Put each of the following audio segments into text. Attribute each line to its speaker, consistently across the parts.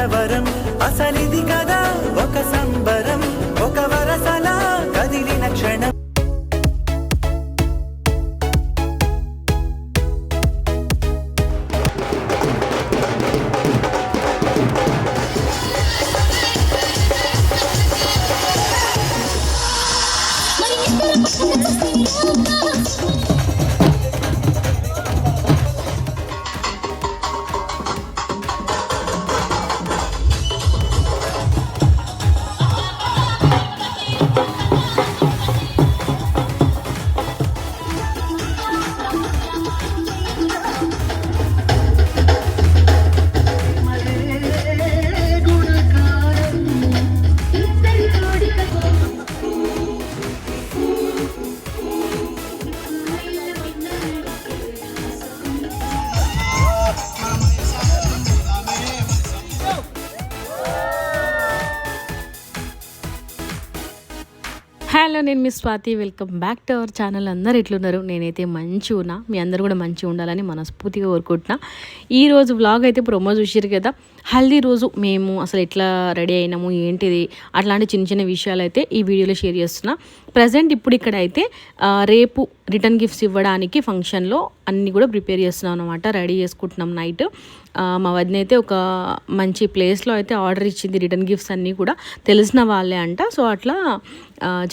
Speaker 1: కలవరం అసలిది కదా ఒక సంబరం ఒక వరసలా కదిలిన క్షణం.
Speaker 2: హలో, నేను మీ Swathi. Welcome back to our channel. అందరు ఎట్లున్నారు? నేనైతే మంచిగా ఉన్నా. మీ అందరు కూడా మంచిగా ఉండాలని మనస్ఫూర్తిగా కోరుకుంటున్నా. ఈరోజు వ్లాగ్ అయితే ప్రోమో చూసారు కదా. హల్దీ రోజు మేము అసలు ఎట్లా రెడీ అయినాము, ఏంటిది, అట్లాంటి చిన్న చిన్న విషయాలు అయితే ఈ వీడియోలో షేర్ చేస్తున్నా. ప్రజెంట్ ఇప్పుడు ఇక్కడ అయితే రేపు రిటర్న్ గిఫ్ట్స్ ఇవ్వడానికి ఫంక్షన్లో అన్నీ కూడా ప్రిపేర్ చేస్తున్నాం అనమాట. రెడీ చేసుకుంటున్నాం. నైట్ మా వదిన అయితే ఒక మంచి ప్లేస్లో అయితే ఆర్డర్ ఇచ్చింది. రిటర్న్ గిఫ్ట్స్ అన్నీ కూడా తెలిసిన వాళ్ళే అంట. సో అట్లా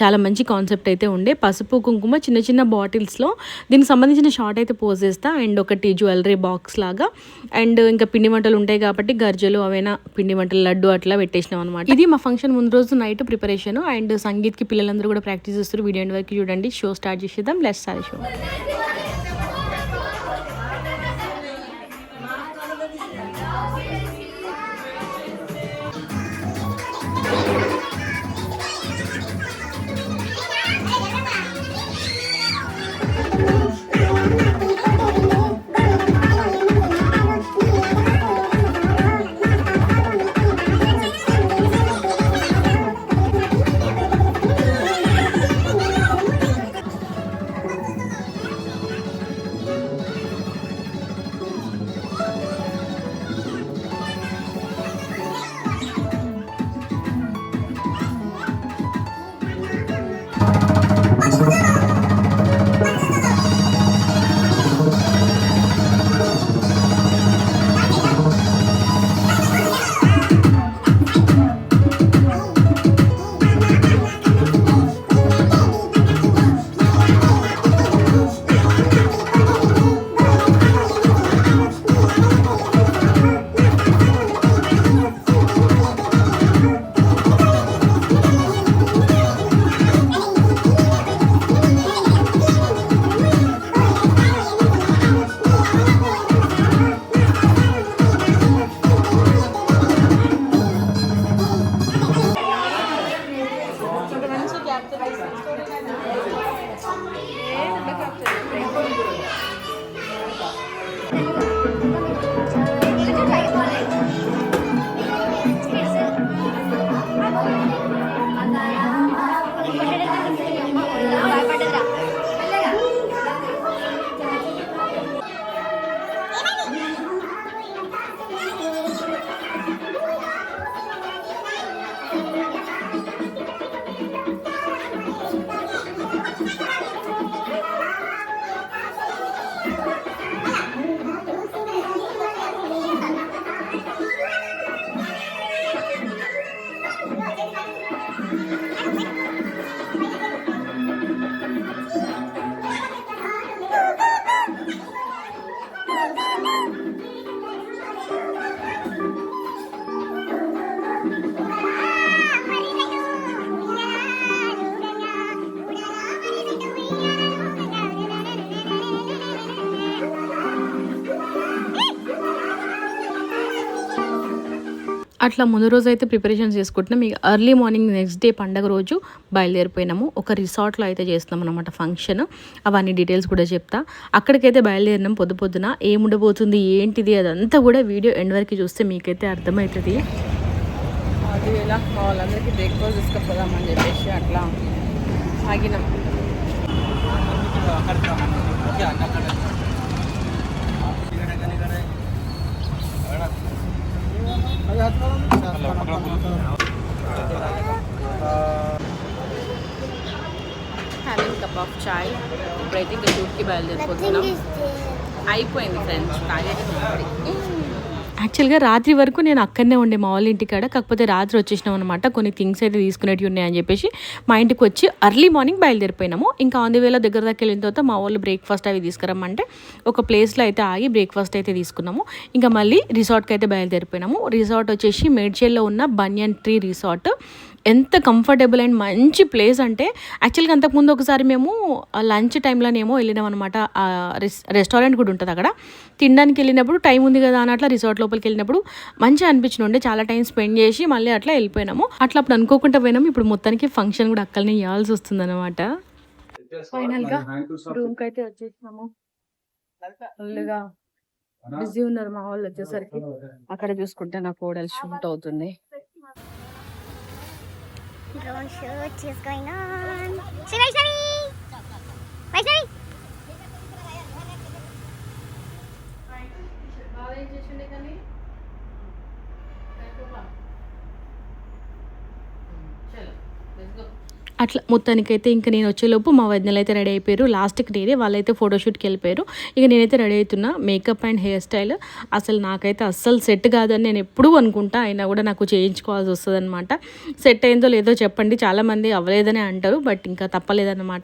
Speaker 2: చాలా మంచి కాన్సెప్ట్ అయితే ఉండే. పసుపు కుంకుమ చిన్న చిన్న బాటిల్స్లో దీనికి సంబంధించిన షార్ట్ అయితే పోస్ట్ చేస్తా. అండ్ ఒకటి జ్యువెలరీ బాక్స్ లాగా, అండ్ ఇంకా పిండి వంటలు ఉంటాయి కాబట్టి గర్జలు అవైనా పిండి వంటలు లడ్డు అట్లా పెట్టేసినాం అనమాట. ఇది మా ఫంక్షన్ ముందు రోజు నైట్ ప్రిపరేషన్. అండ్ సంగీత్కి పిల్లలందరూ కూడా ప్రాక్టీస్ చేస్తారు. వీడియో ఎండ్ వరకు చూడండి. షో స్టార్ట్ చేసేద్దాం. Let's start show. అట్లా ముందు రోజు అయితే ప్రిపరేషన్స్ చేసుకుంటున్నాం. ఇక ఎర్లీ మార్నింగ్ నెక్స్ట్ డే పండగ రోజు బయలుదేరిపోయినాము. ఒక రిసార్ట్లో అయితే చేస్తున్నాం అనమాట ఫంక్షన్. అవన్నీ డీటెయిల్స్ కూడా చెప్తా. అక్కడికైతే బయలుదేరినాం పొద్దున. ఏముండబోతుంది ఏంటిది అదంతా కూడా వీడియో ఎండ్ వరకు చూస్తే మీకైతే అర్థమవుతుంది. అది ఎలా వాళ్ళందరికీ బ్రేక్ఫాస్ట్ తీసుకుపోదామని చెప్పేసి అట్లా ఆగినాం. కప్ ఆఫ్ చాయ్. ఇప్పుడైతే ఇంకా షూట్కి బయలుదేరిపోతున్నాం. అయిపోయింది ఫ్రెండ్స్ తాగేసి. యాక్చువల్గా రాత్రి వరకు నేను అక్కడనే ఉండే మా వాళ్ళ ఇంటికాడ, కాకపోతే రాత్రి వచ్చేసినాం అనమాట. కొన్ని థింగ్స్ అయితే తీసుకునేవి ఉన్నాయని చెప్పేసి మా ఇంటికి వచ్చి ఎర్లీ మార్నింగ్ బయలుదేరిపోయినాము. ఇంకా ఆన్ ది వేలో దగ్గర దగ్గర వెళ్ళిన తర్వాత మా వాళ్ళు బ్రేక్ఫాస్ట్ అవి తీసుకురమ్మంటే ఒక ప్లేస్లో అయితే ఆగి బ్రేక్ఫాస్ట్ అయితే తీసుకున్నాము. ఇంకా మళ్ళీ రిసార్ట్కి అయితే బయలుదేరిపోయినాము. రిసార్ట్ వచ్చేసి మేడ్చల్లో ఉన్న బనియన్ ట్రీ రిసార్ట్. ఎంత కంఫర్టబుల్ అండ్ మంచి ప్లేస్ అంటే, యాక్చువల్గా అంతకుముందు ఒకసారి మేము లంచ్ టైంలోనేమో వెళ్ళినాం అనమాట. రెస్టారెంట్ కూడా ఉంటుంది అక్కడ. తినడానికి వెళ్ళినప్పుడు టైం ఉంది కదా అని అట్లా రిసార్ట్ లోపలికి వెళ్ళినప్పుడు మంచిగా అనిపించిన ఉండే. చాలా టైం స్పెండ్ చేసి మళ్ళీ అట్లా వెళ్ళిపోయినాము. అట్లా అప్పుడు అనుకోకుండా పోయినాము. ఇప్పుడు మొత్తానికి ఫంక్షన్ కూడా అక్కడనే ఇవ్వాల్సి వస్తుంది అనమాట. ఫైనల్గా రూమ్కి అయితే వచ్చేసినాము. ఫుల్గా బిజీ ఉన్నారు మా వాళ్ళు వచ్చేసరికి. అక్కడ చూసుకుంటే నా కోడలు షూట్ అవుతుంది.
Speaker 3: Drone shoot is going on. Shari! Bye, Shari!
Speaker 2: అట్లా మొత్తానికైతే ఇంకా నేను వచ్చేలోపు మా వదినలు అయితే రెడీ అయిపోయారు. లాస్ట్కి నేనే వాళ్ళైతే ఫోటోషూట్కి వెళ్ళిపోయారు. ఇక నేనైతే రెడీ అవుతున్నా. మేకప్ అండ్ హెయిర్ స్టైల్ అసలు నాకైతే అస్సలు సెట్ కాదని నేను ఎప్పుడూ అనుకుంటా. అయినా కూడా నాకు చేయించుకోవాల్సి వస్తుంది అనమాట. సెట్ అయిందో లేదో చెప్పండి. చాలామంది అవ్వలేదని అంటారు, బట్ ఇంకా తప్పలేదన్నమాట.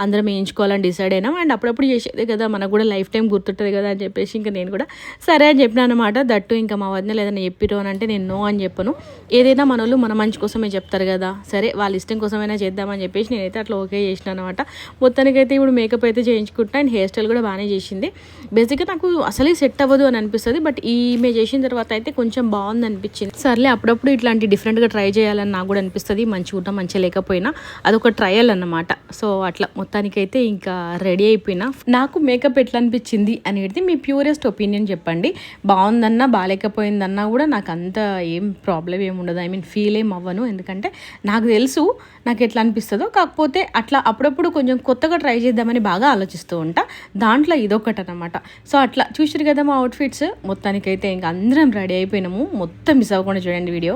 Speaker 2: అందరం వేయించుకోవాలని డిసైడ్ అయినాం. అండ్ అప్పుడప్పుడు చేసేదే కదా, మనకు కూడా లైఫ్ టైం గుర్తుంటుంది కదా అని చెప్పేసి ఇంకా నేను కూడా సరే అని చెప్పినా అనమాట. దట్టు ఇంకా మా వదినలు ఏదైనా చెప్పిరు అని అంటే నేను నో అని చెప్పను. ఏదైనా మన వాళ్ళు మన మంచి కోసమే చెప్తారు కదా, సరే వాళ్ళ ఇష్టం కోసమైనా చేద్దామని చెప్పేసి నేనైతే అట్లా ఓకే చేసిన అనమాట. మొత్తానికైతే ఇప్పుడు మేకప్ అయితే చేయించుకుంటున్నా. అండ్ హెయిర్ స్టైల్ కూడా బాగానే చేసింది. బేసిక్గా నాకు అసలే సెట్ అవ్వదు అని అనిపిస్తుంది, బట్ ఈమె చేసిన తర్వాత అయితే కొంచెం బాగుంది అనిపించింది. సర్లే అప్పుడప్పుడు ఇట్లాంటి డిఫరెంట్గా ట్రై చేయాలని నాకు కూడా అనిపిస్తుంది. మంచిగా ఉంటా మంచిగా లేకపోయినా అదొక ట్రయల్ అన్నమాట. సో అట్లా మొత్తానికైతే ఇంకా రెడీ అయిపోయినా. నాకు మేకప్ ఎట్లా అనిపించింది అనేది మీ ప్యూరెస్ట్ ఒపీనియన్ చెప్పండి. బాగుందన్నా బాగాలేకపోయిందన్నా కూడా నాకు అంత ఏం ప్రాబ్లం ఏమి ఉండదు. ఫీల్ ఏం అవ్వను. ఎందుకంటే నాకు తెలుసు నాకు ఎట్లా అనిపిస్తుందో. కాకపోతే అట్లా అప్పుడప్పుడు కొంచెం కొత్తగా ట్రై చేద్దామని బాగా ఆలోచిస్తూ ఉంటా. దాంట్లో ఇదొకటి అనమాట. సో అట్లా చూసారు కదా మా అవుట్ఫిట్స్. మొత్తానికైతే ఇంకా అందరం రెడీ అయిపోయినాము. మొత్తం మిస్ అవ్వకుండా చూడండి వీడియో.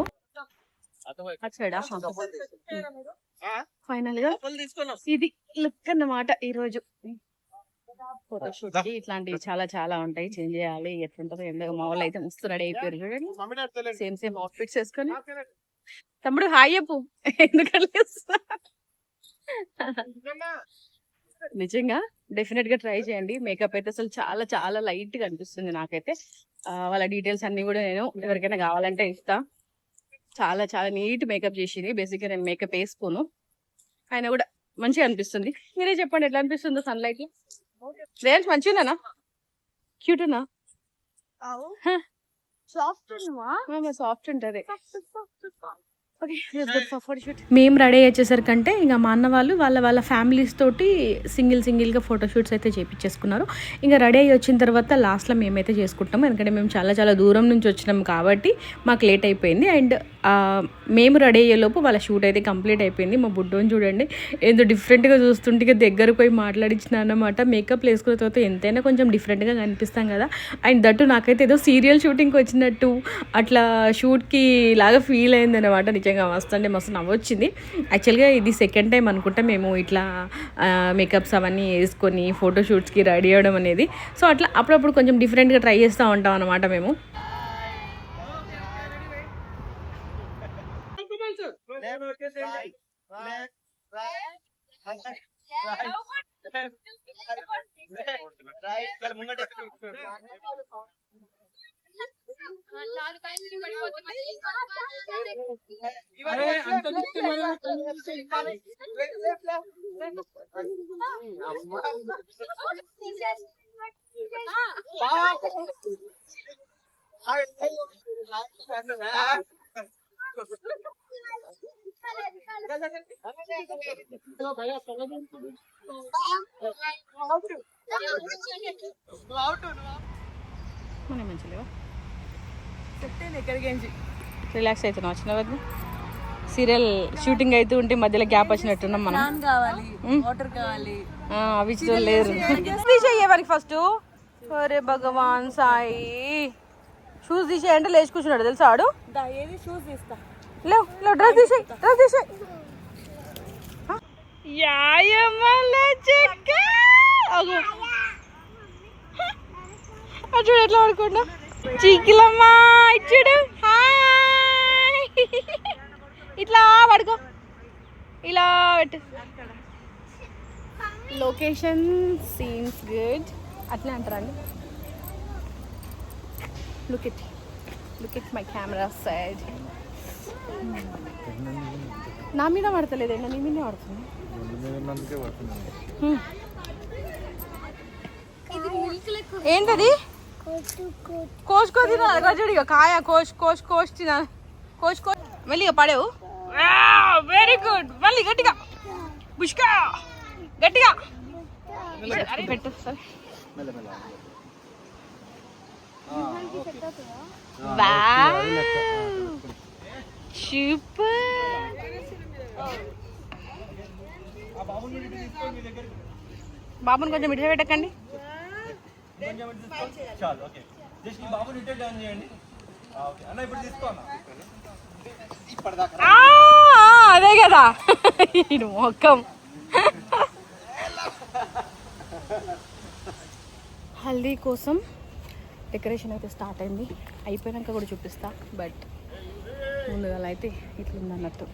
Speaker 2: ఫైనల్ గా ఇది లుక్ అన్నమాట. ఈరోజు ఫోటోషూట్ కి ఇట్లాంటివి చాలా చాలా ఉంటాయి. చేంజ్ చేయాలి ఎట్లుంటుందో ఎందుకు. మా వాళ్ళు అయితే మస్తు రెడీ అయిపోయారు చూడండి. సేమ్ సేమ్ అవుట్ఫిట్స్ వేసుకొని. తమ్ముడు హాయ్ చెప్పు. ఎందుకంటే నిజంగా డెఫినెట్ గా ట్రై చేయండి. మేకప్ అయితే అసలు చాలా చాలా లైట్ గా అనిపిస్తుంది నాకైతే. వాళ్ళ డీటెయిల్స్ అన్ని కూడా నేను ఎవరికైనా కావాలంటే ఇస్తా. చాలా చాలా నీట్ మేకప్ చేసింది. బేసిక్ గా నేను మేకప్ వేసుకోను, అయినా కూడా మంచిగా అనిపిస్తుంది. మీరే చెప్పండి ఎట్లా అనిపిస్తుందో సన్ లైట్ లో. రేంజ్ మంచిగా క్యూట్ ఉన్నా సాఫ్ట్ ఉంటది. మేము రెడీ వచ్చేసరికంటే ఇంకా మా అన్న వాళ్ళు వాళ్ళ ఫ్యామిలీస్ తోటి సింగిల్గా ఫోటోషూట్స్ అయితే చేయించేసుకున్నారు. ఇంకా రెడీ అయ్యి వచ్చిన తర్వాత లాస్ట్లో మేమైతే చేసుకుంటాము. ఎందుకంటే మేము చాలా చాలా దూరం నుంచి వచ్చినాం కాబట్టి మాకు లేట్ అయిపోయింది. అండ్ మేము రెడీ అయ్యేలోపు వాళ్ళ షూట్ అయితే కంప్లీట్ అయిపోయింది. మా బుడ్డోని చూడండి ఏదో డిఫరెంట్గా చూస్తుంటే దగ్గరకు పోయి మాట్లాడించిన అన్నమాట. మేకప్ వేసుకున్న తర్వాత ఎంతైనా కొంచెం డిఫరెంట్గా కనిపిస్తాం కదా. అండ్ దట్టు నాకైతే ఏదో సీరియల్ షూటింగ్కి వచ్చినట్టు అట్లా షూట్కి లాగా ఫీల్ అయింది అనమాట. నిజంగా మస్తు అంటే మస్తు నవ్వొచ్చింది. యాక్చువల్గా ఇది సెకండ్ టైం అనుకుంటా మేము ఇట్లా మేకప్స్ అవన్నీ వేసుకొని ఫోటోషూట్స్కి రెడీ అవ్వడం అనేది. సో అట్లా అప్పుడప్పుడు కొంచెం డిఫరెంట్గా ట్రై చేస్తూ ఉంటాం అనమాట మేము. మంచిగా రిలాక్స్ అవుతున్నాం వచ్చిన వద్దు. సీరియల్ షూటింగ్ అయితే ఉంటే మధ్యలో గ్యాప్ వచ్చినట్టున్నాం మనం. అవి లేరు తీసేయవారికి ఫస్ట్. అరే భగవాన్ సాయి, షూస్ తీసేయంటే లేచి కూర్చున్నాడు తెలుసా ఆడు. లేవు డ్రెస్ తీసేయి యాయమ్మల చెక్క చూడు ఎట్లా పడుకున్నా చిక్కిలమ్మా చూడు హాయ్ ఇట్లా పడుకో ఇలా పెట్టు లొకేషన్ సీన్స్ గుడ్ అట్లా అంటారండి look it my camera side నా మీద పడతలేదండి నీ మీదే పడుతుంది ఏంటది కోసుకో తినాలి గజడిగా కాయ కోసి తినాలి కోసుకో మళ్ళీ పడేవు వెరీ గుడ్ మళ్ళీ గట్టిగా బుష్కా గట్టిగా పెట్టు సరే సూపర్ బాబుని కొంచెం ఇటు పెట్టకండి అదే కదా ఇది మొక్కం హల్దీ కోసం డెకరేషన్ అయితే స్టార్ట్ అయింది అయిపోయాక కూడా చూపిస్తా బట్ ముందుగా అయితే ఇట్లుంది అన్నట్టు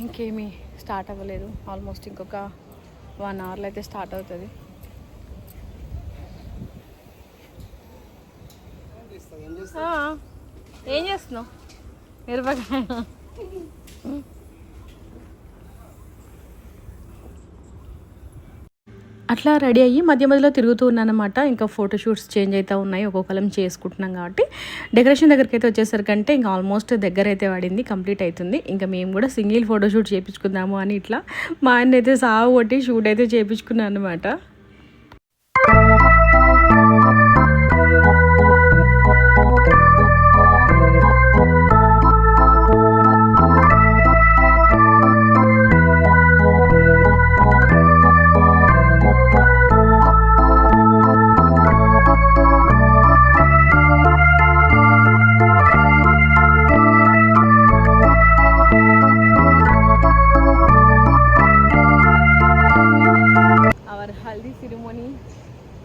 Speaker 2: ఇంకేమీ స్టార్ట్ అవ్వలేదు ఆల్మోస్ట్ ఇంకొక 1 అవర్లో అయితే స్టార్ట్ అవుతుంది ఏం చేస్తున్నావు మిరపకాయ అట్లా రెడీ అయ్యి మధ్య మధ్యలో తిరుగుతూ ఉన్నానమాట ఇంకా ఫోటోషూట్స్ చేంజ్ అవుతూ ఉన్నాయి ఒక్కొక్కరం చేసుకుంటున్నాం కాబట్టి డెకరేషన్ దగ్గరికి అయితే వచ్చేసరికంటే ఇంకా ఆల్మోస్ట్ దగ్గర అయితే పడింది కంప్లీట్ అవుతుంది ఇంకా మేము కూడా సింగిల్ ఫోటోషూట్ చేయించుకుందాము అని ఇట్లా మా ఆయన అయితే సాగు కొట్టి షూట్ అయితే చేయించుకున్నాను అనమాట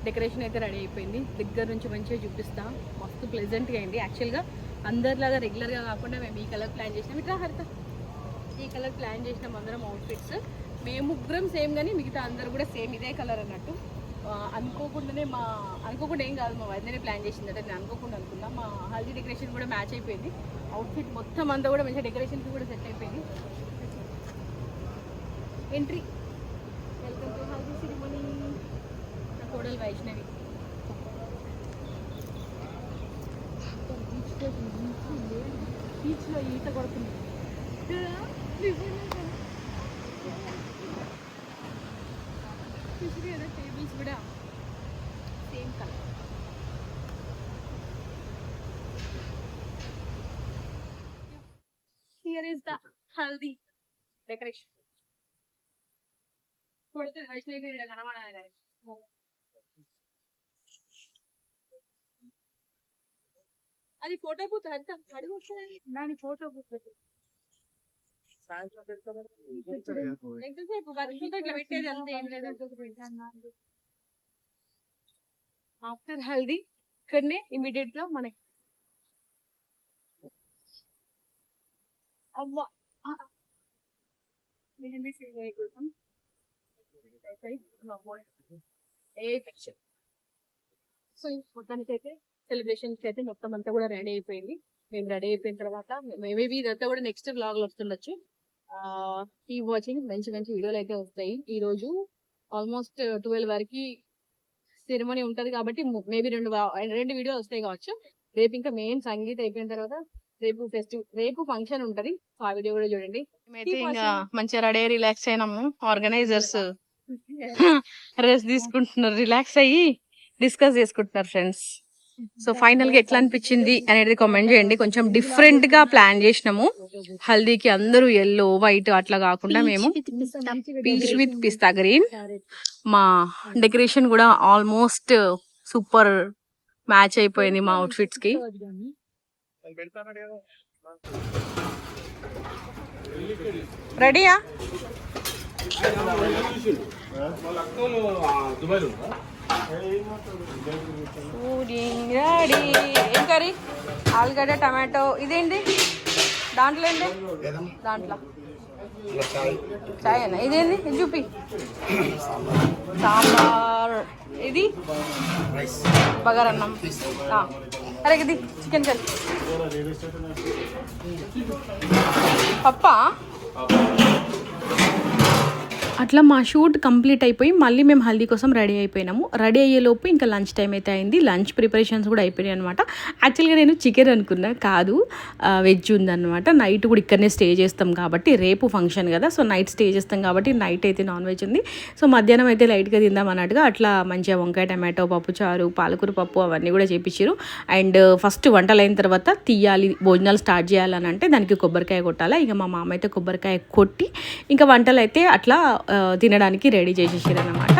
Speaker 2: డెకరేషన్ అయితే రెడీ అయిపోయింది దగ్గర నుంచి మంచిగా చూపిస్తా మస్తు ప్లెజెంట్గా అయింది యాక్చువల్గా అందరిలాగా రెగ్యులర్గా కాకుండా మేము ఈ కలర్ ప్లాన్ చేసినాం ఇట్లా హరిత ఈ కలర్ ప్లాన్ చేసినాం అందరం అవుట్ఫిట్స్ మేము ముగ్గురం సేమ్ కానీ మిగతా అందరు కూడా సేమ్ ఇదే కలర్ అన్నట్టు అనుకోకుండా ఏం కాదు మా వదినే ప్లాన్ చేసింది అంటే నేను అనుకోకుండా అనుకున్నా మా హల్దీ డెకరేషన్ కూడా మ్యాచ్ అయిపోయింది అవుట్ఫిట్ మొత్తం అంతా కూడా మంచిగా డెకరేషన్కి కూడా సెట్ అయిపోయింది entry welcome to haldi ceremony కోడలు వైష్ణవి బీచ్లో ఈత కొడుతుంది టేబుల్స్ కూడా same colour here is the haldi decoration కొడుతుంది వైష్ణవి కనబడాలి అది ఫోటో బూత్ అంతా అడుగు దాని ఫోటో బూత్ ఎంతసేపు వర్షంతో ఇట్లా పెట్టేది అంత ఏం లేదు ఆఫ్టర్ హల్దీ ఇక్కడనే ఇమీడియట్ గా మనకి అవ్వ సో మొత్తానికి అయితే సెలబ్రేషన్స్ అయితే మొత్తం అంతా కూడా రెడీ అయిపోయింది మేము రెడీ అయిపోయిన తర్వాత మేబీ ఇదంతా కూడా నెక్స్ట్ వ్లాగ్ లో వస్తుండొచ్చు కీప్ వాచింగ్ మంచి మంచి వీడియోలు అయితే వస్తాయి ఈ రోజు ఆల్మోస్ట్ 12 వరకు సెరమనీ ఉంటది కాబట్టి మేబీ రెండు వీడియోలు వస్తాయి కావచ్చు రేపు ఇంకా మెయిన్ సంగీత అయిపోయిన తర్వాత రేపు ఫంక్షన్ ఉంటది ఆ వీడియో కూడా చూడండి మేమైతే ఇంకా మంచిగా రెడీ రిలాక్స్ అయినాము ఆర్గనైజర్స్ రెస్ట్ తీసుకుంటున్నారు రిలాక్స్ అయ్యి డిస్కస్ చేసుకుంటున్నారు ఫ్రెండ్స్ సో ఫైనల్ గా ఎట్లా అనిపించింది అనేది కామెంట్ చేయండి కొంచెం డిఫరెంట్ గా ప్లాన్ చేసినాము హల్దీకి అందరూ ఎల్లో వైట్ అట్లా కాకుండా మేము పీచ్ విత్ పిస్తా గ్రీన్ మా డెకరేషన్ కూడా ఆల్మోస్ట్ సూపర్ మ్యాచ్ అయిపోయింది మా అవుట్ఫిట్స్ కి రెడీయా? రెడీ. ఏం కర్రీ? ఆలుగడ్డ టమాటో. ఇదేంటి దాంట్లో? ఏంటి దాంట్లో? చాయ్ అన్న. ఇదేంది? ఇది చూపి. సాంబార్. ఇది బగారన్నం. అరే ఇది చికెన్ కర్రీ. పప్పా? అట్లా మా షూట్ కంప్లీట్ అయిపోయి మళ్ళీ మేము హల్దీ కోసం రెడీ అయిపోయినాము. రెడీ అయ్యేలోపు ఇంకా లంచ్ టైం అయితే అయింది. లంచ్ ప్రిపరేషన్స్ కూడా అయిపోయాయి అనమాట. యాక్చువల్గా నేను చికెన్ అనుకున్నా, కాదు వెజ్ ఉందన్నమాట. నైట్ కూడా ఇక్కడనే స్టే చేస్తాం కాబట్టి, రేపు ఫంక్షన్ కదా, సో నైట్ స్టే చేస్తాం కాబట్టి నైట్ అయితే నాన్ వెజ్ ఉంది. సో మధ్యాహ్నం అయితే లైట్గా తిందాం అన్నట్టుగా అట్లా మంచిగా వంకాయ టమాటో పప్పు చారు, పాలకూర పప్పు అవన్నీ కూడా చేపించారు. అండ్ ఫస్ట్ వంటలు అయిన తర్వాత తీయాలి, భోజనాలు స్టార్ట్ చేయాలని అంటే దానికి కొబ్బరికాయ కొట్టాలి. ఇక మా మామ అయితే కొబ్బరికాయ కొట్టి ఇంకా వంటలు అయితే అట్లా తినడానికి రెడీ చేసేసారు అన్నమాట.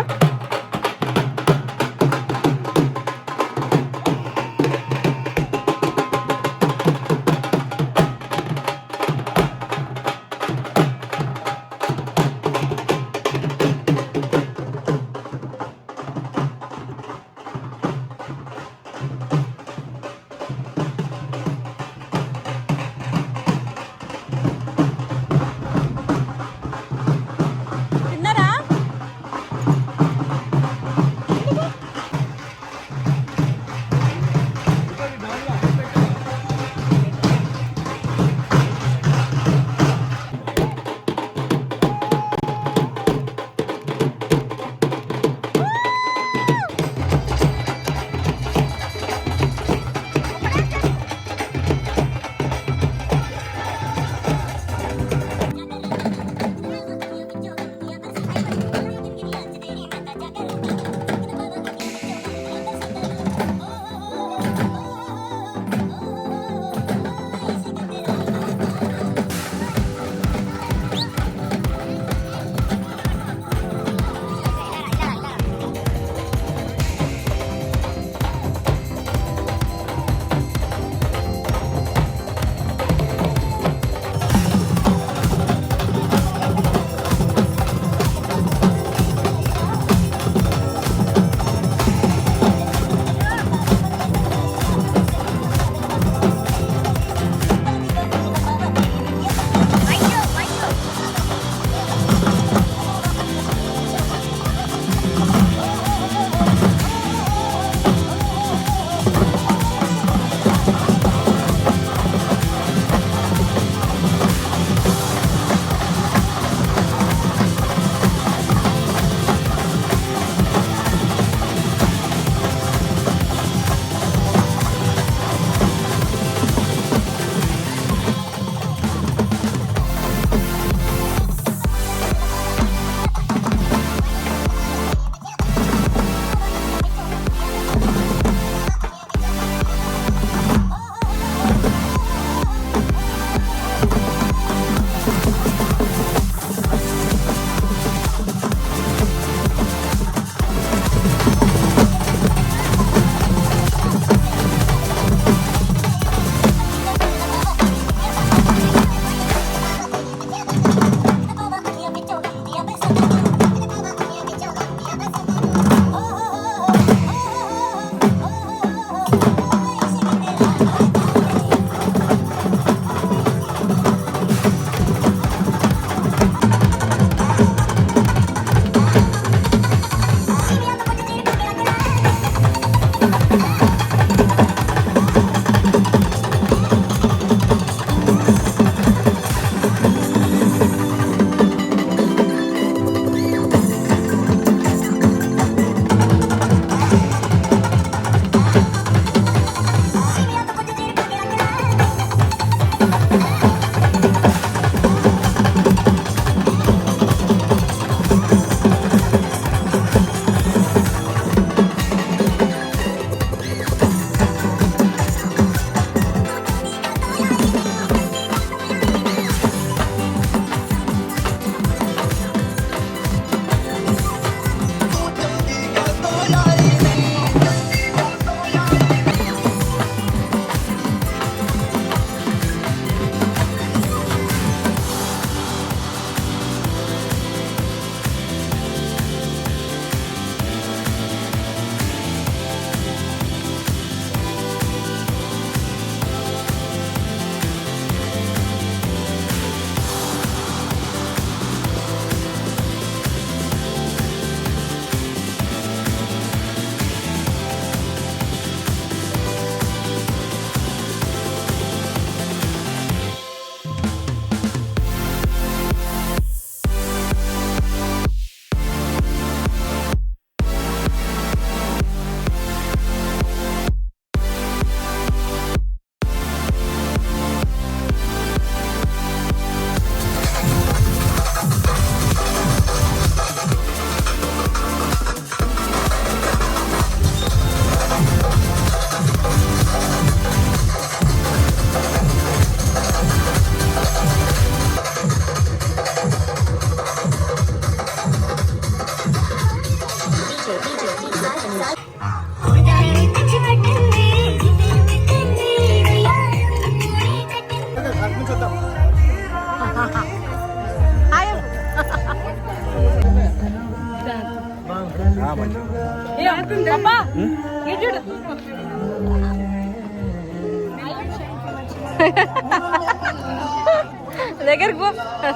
Speaker 2: దగ్గరికి పో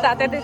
Speaker 2: సాటర్డే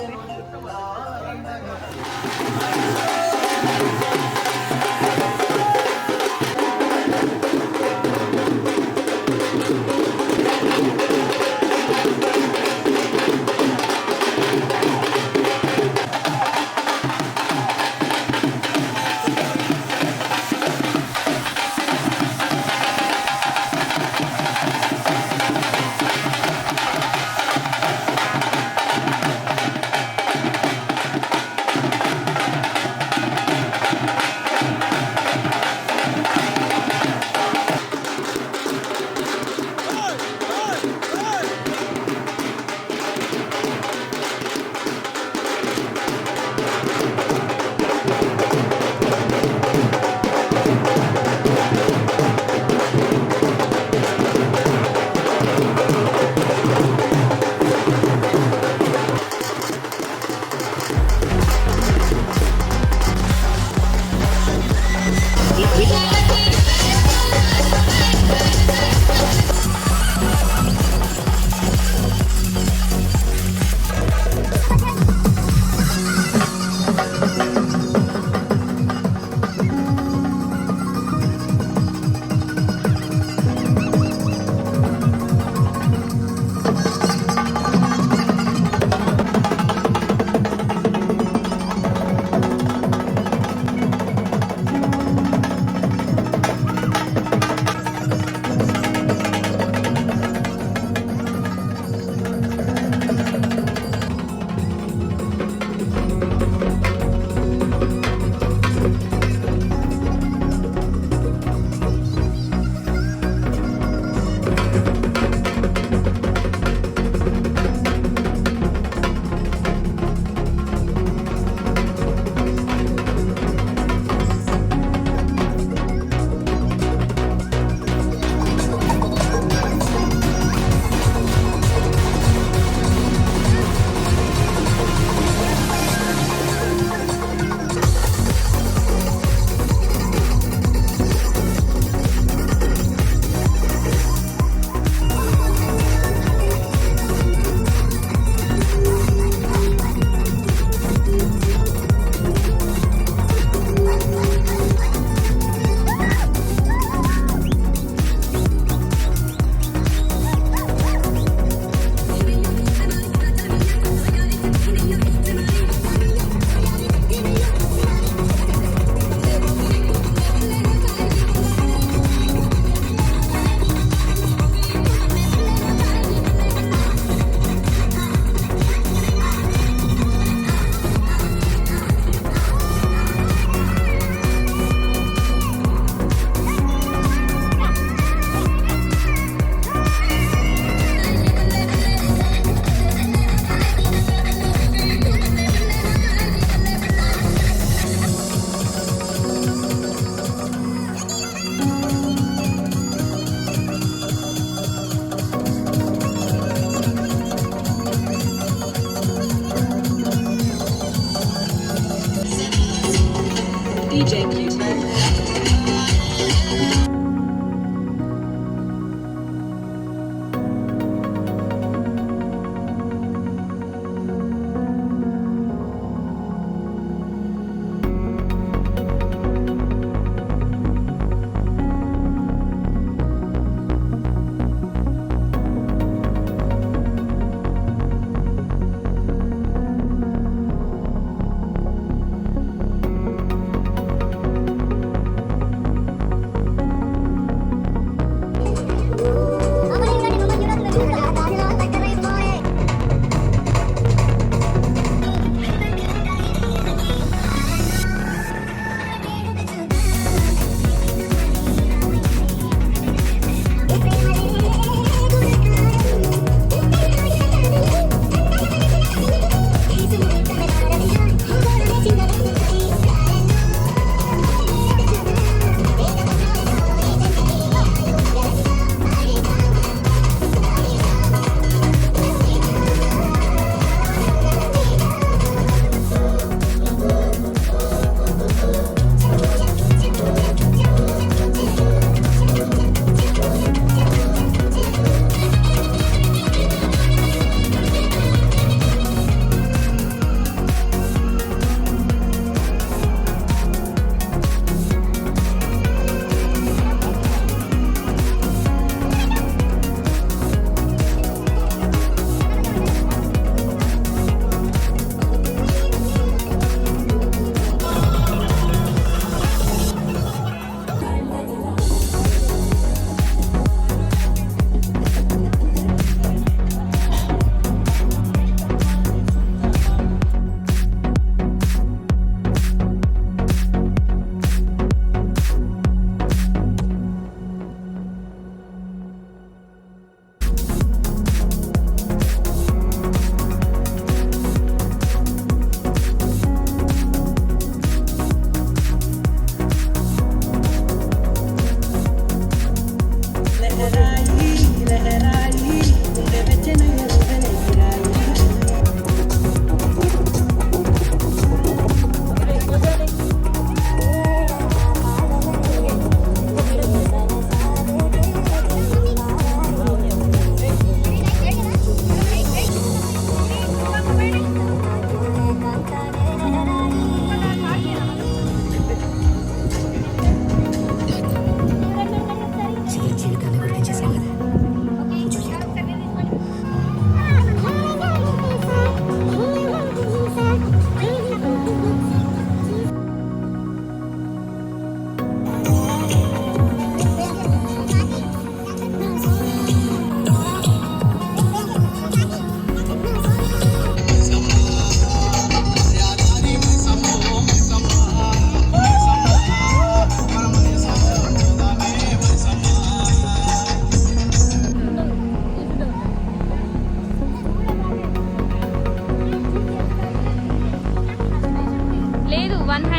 Speaker 4: DJ Pluto.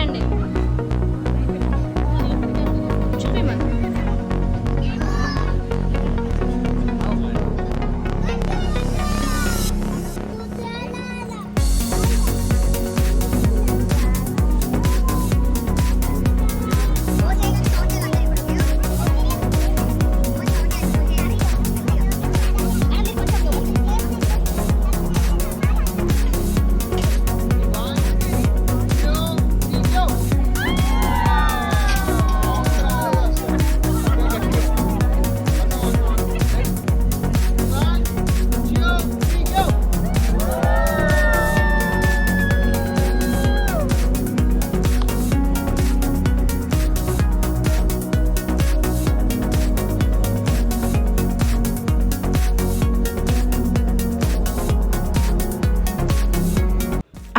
Speaker 2: హ్యాండ్ చూపిమను.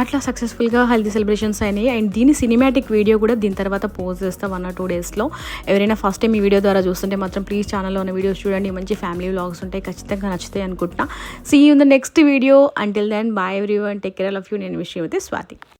Speaker 2: అట్లా సక్సెస్ఫుల్గా హెల్దీ సెలబ్రేషన్స్ అయినాయి. అండ్ దీని సినిమాటిక్ వీడియో కూడా దీని తర్వాత పోస్ట్ చేస్తా 1 or 2 డేస్లో. ఎవరైనా ఫస్ట్ టైం ఈ వీడియో ద్వారా చూస్తుంటే మాత్రం ప్లీజ్ ఛానల్లో ఉన్న వీడియోస్ చూడండి. మంచి ఫ్యామిలీ వ్లాగ్స్ ఉంటాయి, ఖచ్చితంగా నచ్చుతాయి అనుకుంటున్నా. See you in the next video. Until then bye everyone, take care of you. నేను విష్ యూ విత్ స్వాతి.